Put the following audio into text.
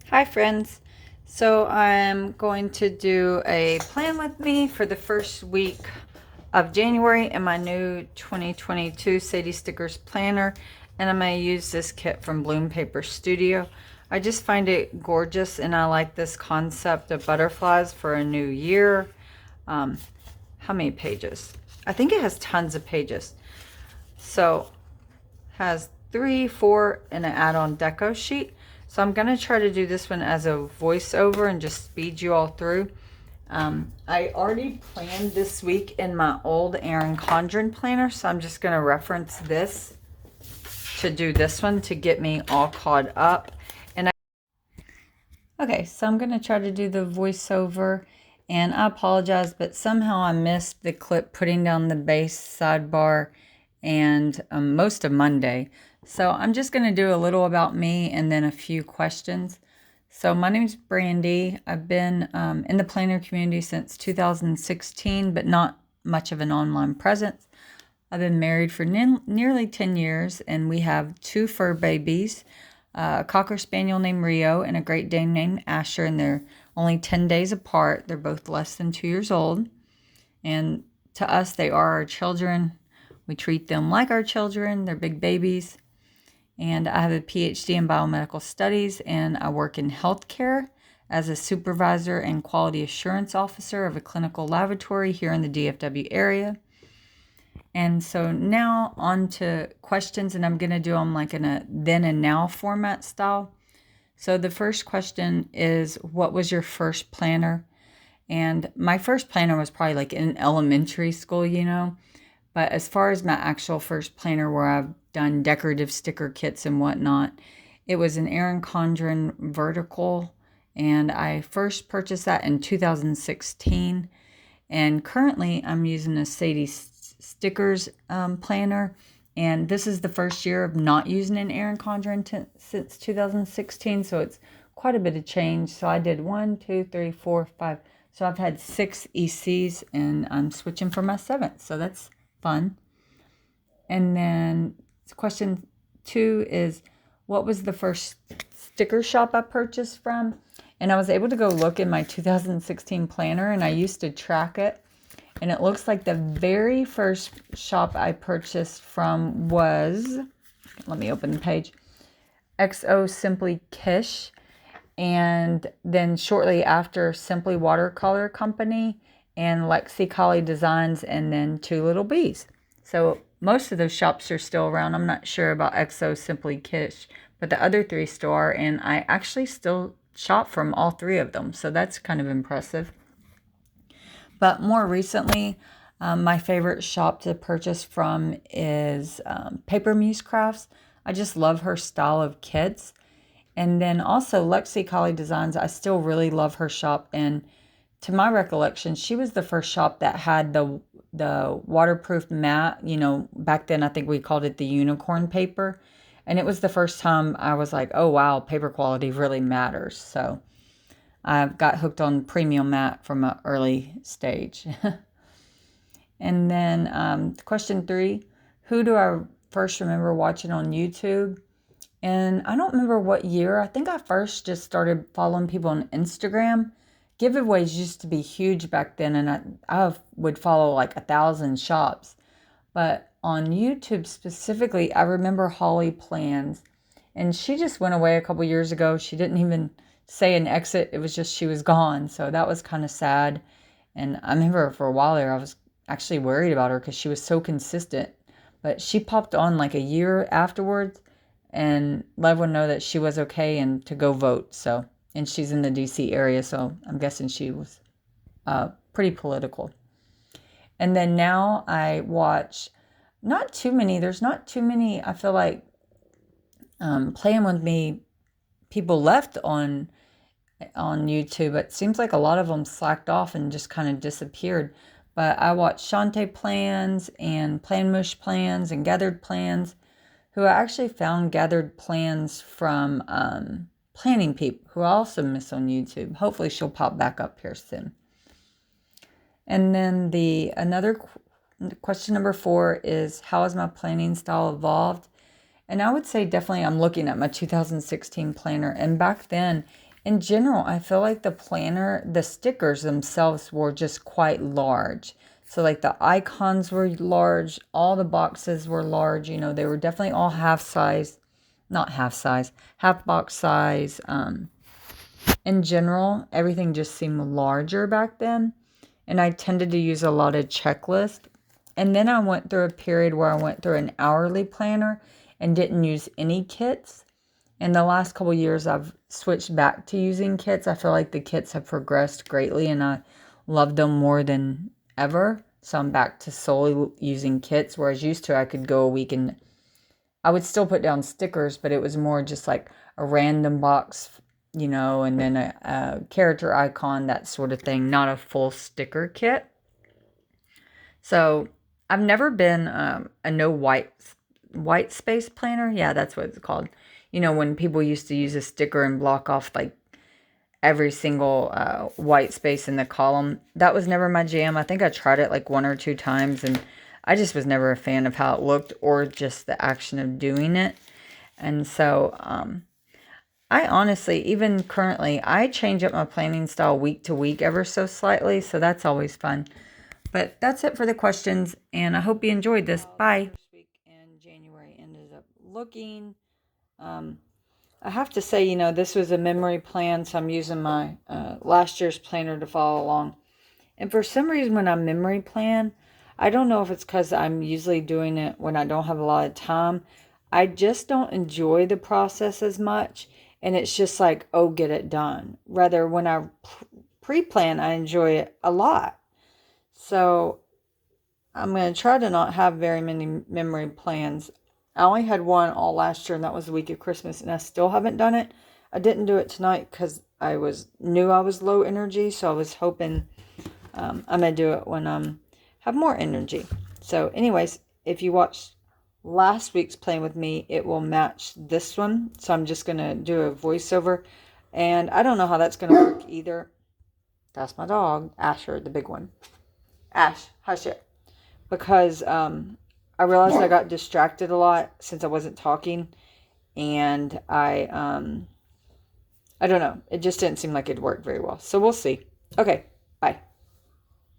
Hi friends. So I'm going to do a plan with me for the first week of January in my new 2022 Sadie Stickers planner, and I'm going to use this kit from BloomPaperStudio. I just find it gorgeous, and I like this concept of butterflies for a new year. How many pages? I think it has tons of pages. So has 3, 4, and an add-on deco sheet. So I'm going to try to do this one as a voiceover and just speed you all through. I already planned this week in my old Erin Condren planner, so I'm just going to reference this to do this one to get me all caught up. Okay, so I'm going to try to do the voiceover, and I apologize, but somehow I missed the clip putting down the base sidebar and most of Monday. So I'm just going to do a little about me and then a few questions. So my name's Brandy. I've been in the planner community since 2016, but not much of an online presence. I've been married for nearly 10 years, and we have 2 fur babies, a Cocker Spaniel named Rio and a Great Dane named Asher, and they're only 10 days apart. They're both less than 2 years old, and to us, they are our children. We treat them like our children. They're big babies, and I have a PhD in biomedical studies, and I work in healthcare as a supervisor and quality assurance officer of a clinical laboratory here in the DFW area. And so now on to questions, and I'm going to do them like in a then and now format style. So the first question is, what was your first planner? And my first planner was probably like in elementary school, But as far as my actual first planner where I've done decorative sticker kits and whatnot, it was an Erin Condren vertical, and I first purchased that in 2016. And currently I'm using a Sadie Stickers planner, and this is the first year of not using an Erin Condren since 2016, so it's quite a bit of change. So I did 1, 2, 3, 4, 5. So I've had 6 ECs, and I'm switching for my 7th, so that's fun. And then question 2 is, what was the first sticker shop I purchased from? And I was able to go look in my 2016 planner, and I used to track it. And it looks like the very first shop I purchased from was, let me open the page, XO Simply Kish. And then shortly after, Simply Watercolor Company and Lexi Collie Designs, and then Two Little Bees. So most of those shops are still around. I'm not sure about XO Simply Kish, but the other 3 still are, and I actually still shop from all 3 of them. So that's kind of impressive. But more recently, my favorite shop to purchase from is Paper Muse Crafts. I just love her style of kits. And then also Lexi Collie Designs, I still really love her shop. And to my recollection, she was the first shop that had the waterproof mat. Back then I think we called it the unicorn paper. And it was the first time I was like, oh wow, paper quality really matters. So I got hooked on premium mat from an early stage. And then question 3, who do I first remember watching on YouTube? And I don't remember what year. I think I first just started following people on Instagram. Giveaways used to be huge back then, and I would follow like 1,000 shops. But on YouTube specifically, I remember Holly Plans, and she just went away a couple years ago. She didn't even say an exit. It was just she was gone. So that was kind of sad. And I remember for a while there, I was actually worried about her because she was so consistent. But she popped on like a year afterwards and let everyone know that she was okay and to go vote. So, and she's in the DC area, so I'm guessing she was pretty political. And then now I watch not too many. There's not too many. I feel like Playing With Me people left on YouTube. It seems like a lot of them slacked off and just kind of disappeared. But I watch Shantae Plans and Planmush Plans and Gathered Plans, who I actually found Gathered Plans from Planning Peep, who I also miss on YouTube. Hopefully she'll pop back up here soon. And then another question number 4 is, how has my planning style evolved? And I would say definitely I'm looking at my 2016 planner. And back then, In general, I feel like the planner, the stickers themselves were just quite large. So like the icons were large, all the boxes were large, they were definitely all half size, not half size, half box size. In general, everything just seemed larger back then. And I tended to use a lot of checklists. And then I went through a period where I went through an hourly planner and didn't use any kits. In the last couple years, I've switched back to using kits. I feel like the kits have progressed greatly and I love them more than ever. So I'm back to solely using kits, whereas used to I could go a week and I would still put down stickers, but it was more just like a random box, and then a character icon, that sort of thing, not a full sticker kit. So I've never been a no white space planner. Yeah, that's what it's called. When people used to use a sticker and block off like every single white space in the column. That was never my jam. I think I tried it like 1 or 2 times and I just was never a fan of how it looked or just the action of doing it. And so I honestly, even currently, I change up my planning style week to week ever so slightly. So that's always fun. But that's it for the questions, and I hope you enjoyed this. Bye. First week in January ended up looking. I have to say, this was a memory plan, so I'm using my last year's planner to follow along. And for some reason, when I memory plan, I don't know if it's because I'm usually doing it when I don't have a lot of time. I just don't enjoy the process as much, and it's just like, oh, get it done. Rather, when I pre-plan, I enjoy it a lot. So I'm going to try to not have very many memory plans. I only had one all last year, and that was the week of Christmas, and I still haven't done it. I didn't do it tonight because knew I was low energy, so I was hoping I'm going to do it when I have more energy. So anyways, if you watched last week's Playing With Me, it will match this one. So I'm just going to do a voiceover, and I don't know how that's going to work either. That's my dog, Asher, the big one. Ash, hush it. Because I realized I got distracted a lot since I wasn't talking. And I don't know. It just didn't seem like it worked very well. So we'll see. Okay, bye.